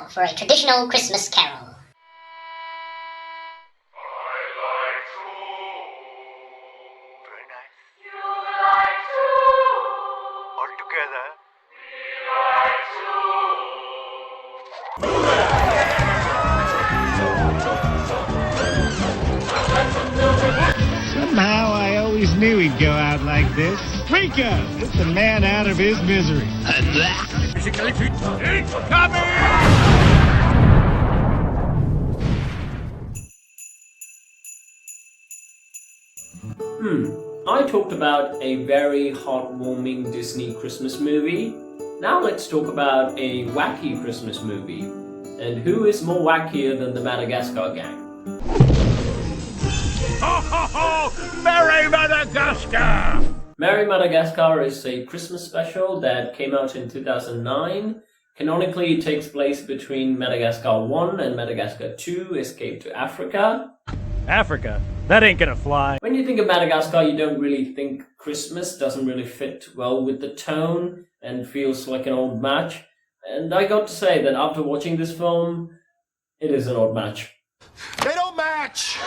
now for a traditional Christmas carol. Very nice. You like to. All together. Somehow I always knew he'd go out like this. Rika! Get the man out of his misery. I talked about a very heartwarming Disney Christmas movie. Now let's talk about a wacky Christmas movie. And who is more wackier than the Madagascar gang? Ho ho ho! Merry Madagascar! Merry Madagascar is a Christmas special that came out in 2009. Canonically, it takes place between Madagascar 1 and Madagascar 2, Escape to Africa. Africa? That ain't gonna fly. When you think of Madagascar, you don't really think Christmas, doesn't really fit well with the tone and feels like an old match. And I got to say that after watching this film, it is an old match. They don't match!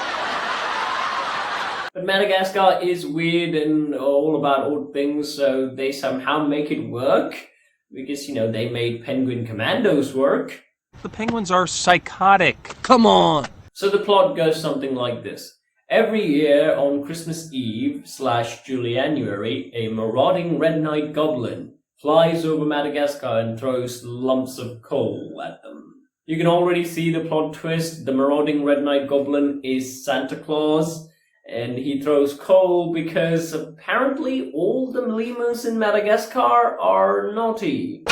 But Madagascar is weird and all about old things, so they somehow make it work. Because, they made Penguin Commandos work. The penguins are psychotic. Come on! So the plot goes something like this. Every year on Christmas Eve / Julianuary, a marauding red-knight goblin flies over Madagascar and throws lumps of coal at them. You can already see the plot twist. The marauding red-knight goblin is Santa Claus, and he throws coal because apparently all the lemurs in Madagascar are naughty.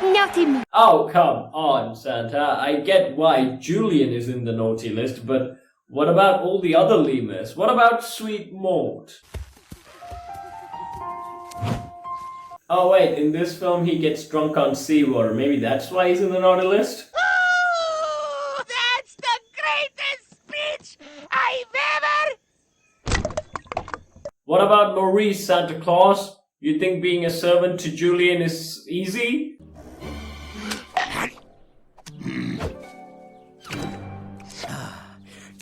Naughty. Oh, come on, Santa. I get why Julian is in the naughty list, but what about all the other lemurs? What about Sweet Maud? Oh wait, in this film he gets drunk on seawater. Maybe that's why he's in the naughty list? Oh, that's the greatest speech I've ever... What about Maurice, Santa Claus? You think being a servant to Julian is easy?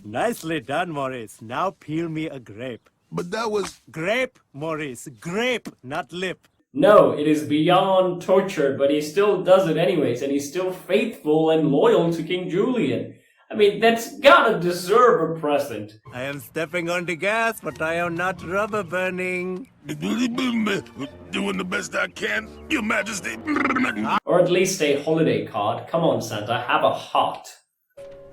Nicely done, Maurice. Now peel me a grape. But that was... Grape, Maurice. Grape, not lip. No, it is beyond torture, but he still does it anyways, and he's still faithful and loyal to King Julian. I mean, that's gotta deserve a present. I am stepping on the gas, but I am not rubber burning. Doing the best I can, Your Majesty. Or at least a holiday card. Come on, Santa, have a heart.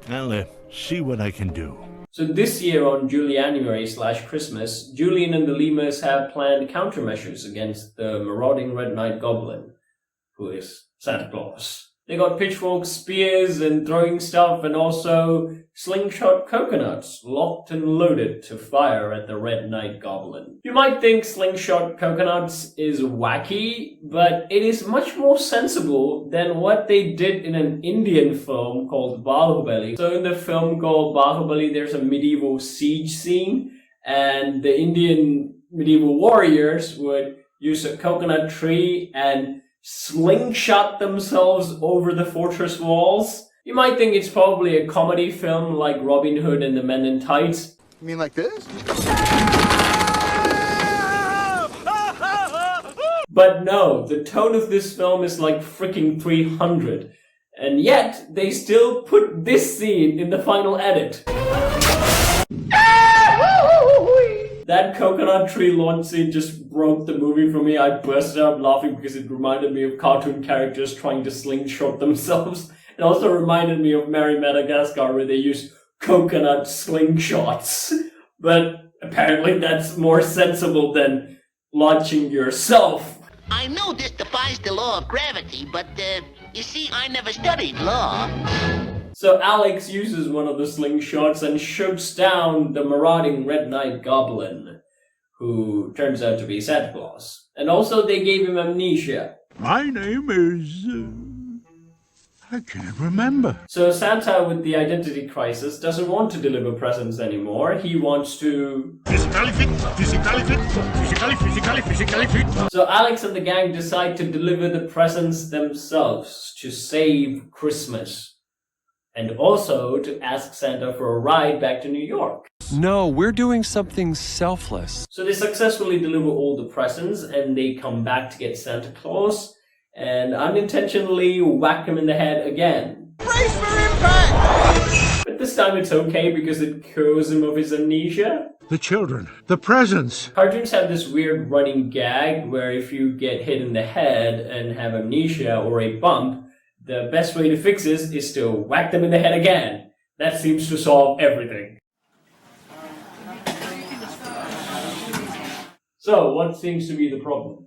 I'll see what I can do. So this year on Julianuary / Christmas, Julian and the lemurs have planned countermeasures against the marauding red knight goblin, who is Santa Claus. They got pitchforks, spears, and throwing stuff, and also slingshot coconuts, locked and loaded to fire at the red knight goblin. You might think slingshot coconuts is wacky, but it is much more sensible than what they did in an Indian film called Bahubali. So in the film called Bahubali, there's a medieval siege scene, and the Indian medieval warriors would use a coconut tree and slingshot themselves over the fortress walls. You might think it's probably a comedy film like Robin Hood and the Men in Tights. You mean like this? But no, the tone of this film is like freaking 300. And yet, they still put this scene in the final edit. That coconut tree launch scene just broke the movie for me. I burst out laughing because it reminded me of cartoon characters trying to slingshot themselves. It also reminded me of Merry Madagascar where they use coconut slingshots. But apparently that's more sensible than launching yourself. I know this defies the law of gravity, but, you see, I never studied law. So Alex uses one of the slingshots and shoots down the marauding red knight goblin, who turns out to be Santa Claus. And also they gave him amnesia. My name is... I can't remember. So Santa, with the identity crisis, doesn't want to deliver presents anymore. He wants to... Physically fit, physically fit, physically fit. So Alex and the gang decide to deliver the presents themselves to save Christmas. And also to ask Santa for a ride back to New York. No, we're doing something selfless. So they successfully deliver all the presents and they come back to get Santa Claus and unintentionally whack him in the head again. Brace for impact! But this time it's okay because it cures him of his amnesia. The children, the presents. Cartoons have this weird running gag where if you get hit in the head and have amnesia or a bump, the best way to fix this is to whack them in the head again. That seems to solve everything. So, what seems to be the problem?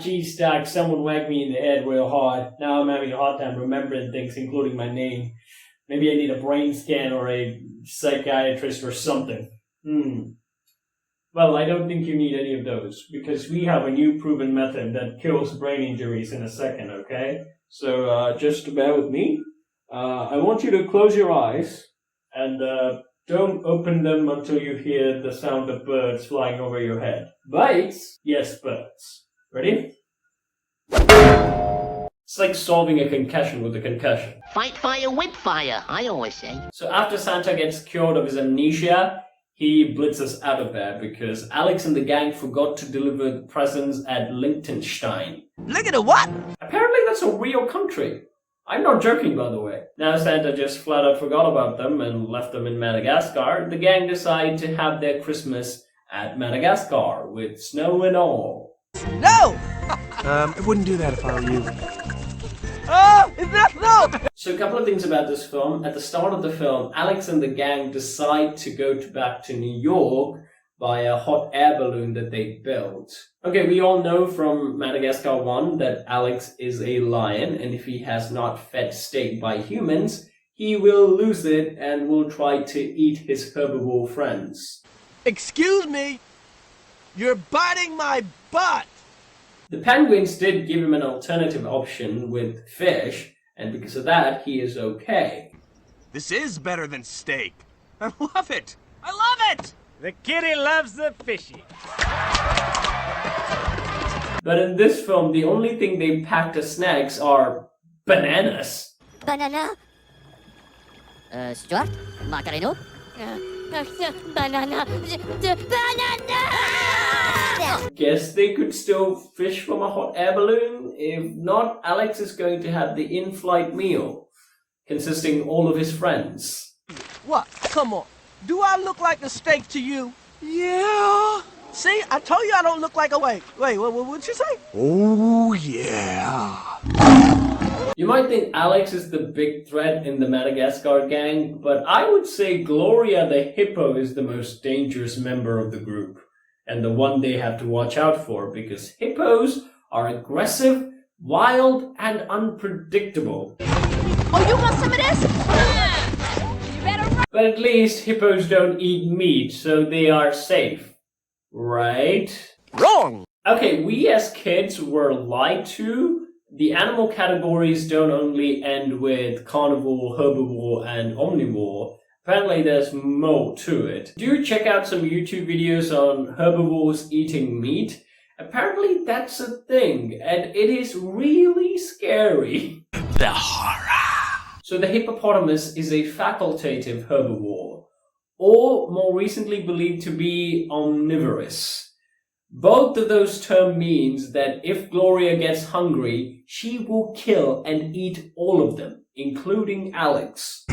Gee, Stack, someone whacked me in the head real hard. Now I'm having a hard time remembering things, including my name. Maybe I need a brain scan or a psychiatrist or something. Well, I don't think you need any of those, because we have a new proven method that kills brain injuries in a second, okay? So, just bear with me. I want you to close your eyes, and don't open them until you hear the sound of birds flying over your head. Bites? Yes, birds. Ready? It's like solving a concussion with a concussion. Fight fire with fire, I always say. So after Santa gets cured of his amnesia, he blitzes out of there because Alex and the gang forgot to deliver the presents at Liechtenstein. Look at the what? Apparently that's a real country. I'm not joking, by the way. Now Santa just flat out forgot about them and left them in Madagascar. The gang decide to have their Christmas at Madagascar with snow and all. No! I wouldn't do that if I were you. Oh, it's not no! So a couple of things about this film. At the start of the film, Alex and the gang decide to go back to New York by a hot air balloon that they built. Okay, we all know from Madagascar 1 that Alex is a lion, and if he has not fed steak by humans, he will lose it and will try to eat his herbivore friends. Excuse me? You're biting my butt! The penguins did give him an alternative option with fish, and because of that, he is okay. This is better than steak. I love it! I love it! The kitty loves the fishy. But in this film, the only thing they packed as snacks are bananas. Banana. Stuart? Macareno? Banana. Banana! Guess they could still fish from a hot air balloon? If not, Alex is going to have the in-flight meal, consisting all of his friends. What? Come on. Do I look like a steak to you? Yeah. See, I told you I don't look like a... Wait, what'd you say? Oh, yeah. You might think Alex is the big threat in the Madagascar gang, but I would say Gloria the hippo is the most dangerous member of the group, and the one they have to watch out for, because hippos are aggressive, wild, and unpredictable. Oh, you want some of this? You better run. But at least hippos don't eat meat, so they are safe. Right? Wrong! Okay, we as kids were lied to. The animal categories don't only end with carnivore, herbivore, and omnivore. Apparently there's more to it. Do check out some YouTube videos on herbivores eating meat. Apparently that's a thing, and it is really scary. The horror. So the hippopotamus is a facultative herbivore, or more recently believed to be omnivorous. Both of those terms means that if Gloria gets hungry, she will kill and eat all of them, including Alex.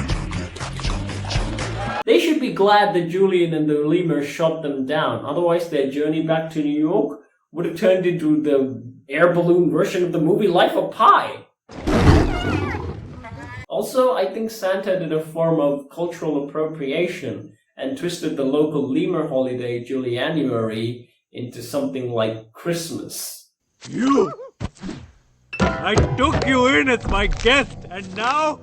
They should be glad that Julian and the lemurs shot them down, otherwise their journey back to New York would have turned into the air balloon version of the movie Life of Pi. Also, I think Santa did a form of cultural appropriation and twisted the local lemur holiday, Julianuary, into something like Christmas. You! I took you in as my guest, and now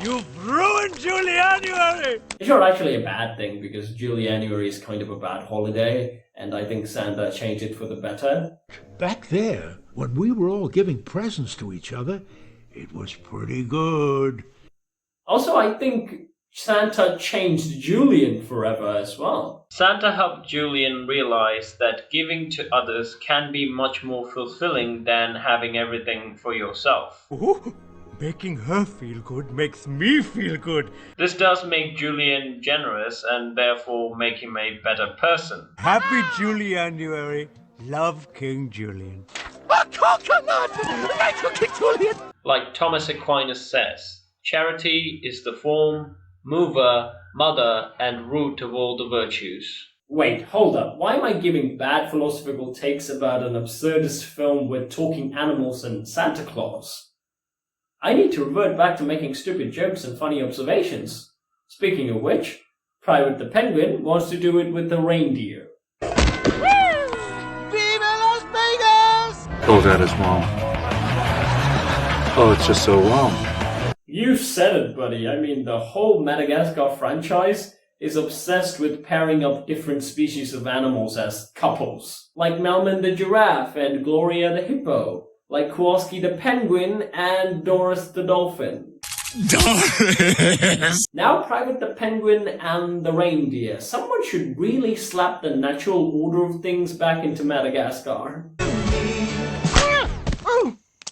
you've ruined Julianuary! It's not actually a bad thing, because Julianuary is kind of a bad holiday, and I think Santa changed it for the better. Back there, when we were all giving presents to each other, It was pretty good. Also, I think Santa changed Julian forever as well. Santa helped Julian realize that giving to others can be much more fulfilling than having everything for yourself. Ooh, making her feel good makes me feel good. This does make Julian generous and therefore make him a better person. Happy Julianuary. Love King Julian. A coconut! Thank you, King Julian! Like Thomas Aquinas says, charity is the form, mover, mother, and root of all the virtues. Wait, hold up. Why am I giving bad philosophical takes about an absurdist film with talking animals and Santa Claus? I need to revert back to making stupid jokes and funny observations. Speaking of which, Private the Penguin wants to do it with the reindeer. Oh, that is wrong. Oh, it's just so wrong. You said it, buddy. I mean, the whole Madagascar franchise is obsessed with pairing up different species of animals as couples. Like Melman the giraffe and Gloria the hippo. Like Kowalski the penguin and Doris the dolphin. Doris! Now Private the Penguin and the reindeer. Someone should really slap the natural order of things back into Madagascar.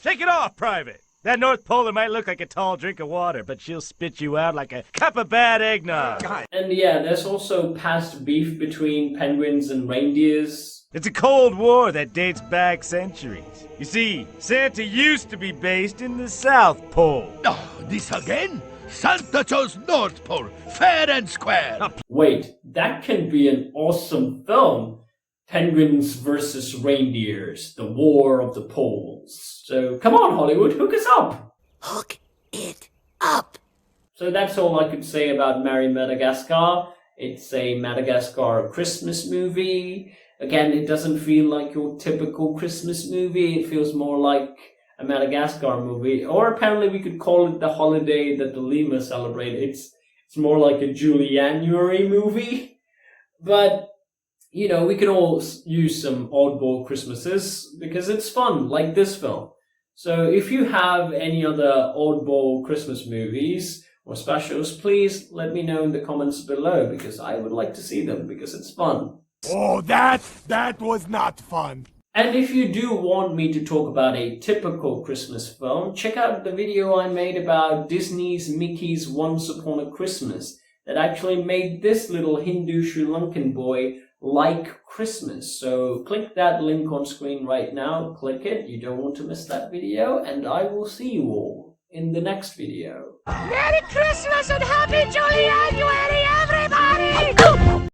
Shake it off, Private. That North Polar might look like a tall drink of water, but she'll spit you out like a cup of bad eggnog. And yeah, there's also past beef between penguins and reindeers. It's a Cold War that dates back centuries. You see, Santa used to be based in the South Pole. Oh, this again? Santa chose North Pole, fair and square. Wait, that can be an awesome film. Penguins versus reindeers, the war of the poles. So come on, Hollywood, hook us up! Hook it up. So that's all I could say about Merry Madagascar. It's a Madagascar Christmas movie. Again, it doesn't feel like your typical Christmas movie. It feels more like a Madagascar movie. Or apparently we could call it the holiday that the lemur celebrate. It's more like a Julianuary movie. But you know, we can all use some oddball Christmases because it's fun, like this film. So if you have any other oddball Christmas movies or specials, please let me know in the comments below because I would like to see them because it's fun. Oh, that was not fun. And if you do want me to talk about a typical Christmas film, check out the video I made about Disney's Mickey's Once Upon a Christmas that actually made this little Hindu Sri Lankan boy like Christmas. So click that link on screen right now, click it, you don't want to miss that video, and I will see you all in the next video. Merry Christmas and Happy Julianuary, everybody!